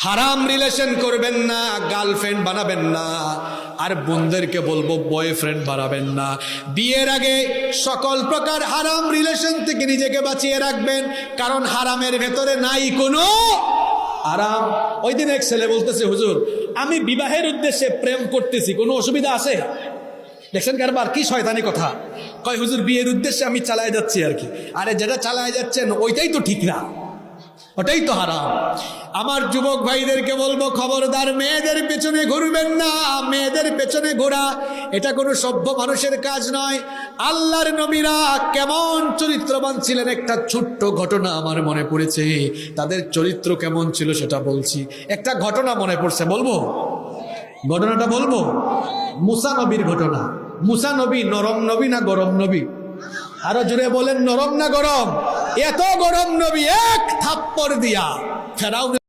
হারাম রিলেশন করবেন না, গার্লফ্রেন্ড বানাবেন না, আর বোনদেরকে বলবো বয়ফ্রেন্ড বানাবেন না। বিয়ের আগে সকল প্রকার হারাম রিলেশন থেকে নিজেকে বাঁচিয়ে রাখবেন, কারণ হারামের ভেতরে নাই কোনো আরাম। ওই দিন এক ছেলে বলতেছে, হুজুর আমি বিবাহের উদ্দেশ্যে প্রেম করতেছি, কোনো অসুবিধা আছে? দেখছেন কারবার কি শয়তানি কথা কয়, হুজুর বিয়ের উদ্দেশ্যে আমি চালায় যাচ্ছি আর কি। আরে যেটা চালায় যাচ্ছেন ওইটাই তো ঠিক না, ওটাই তো হারাম। আমার যুবক ভাইদেরকে বলবো, খবরদার মেয়েদের পেছনে ঘুরবেন না। মেয়েদের পেছনে ঘোরা এটা কোনো সভ্য মানুষের কাজ নয়। আল্লাহর নবীরা কেমন চরিত্রবান ছিলেন, একটা ছোট্ট ঘটনা আমার মনে পড়েছে। তাদের চরিত্র কেমন ছিল সেটা বলছি। একটা ঘটনা মনে পড়ছে, বলবো? ঘটনাটা বলবো? মুসা নবীর ঘটনা। মুসা নবী নরম নবী না গরম নবী? আরো জোরে বলেন, নরম না গরম? এত গরম নবী, এক থাপ্পড় দিয়া ফেরাউন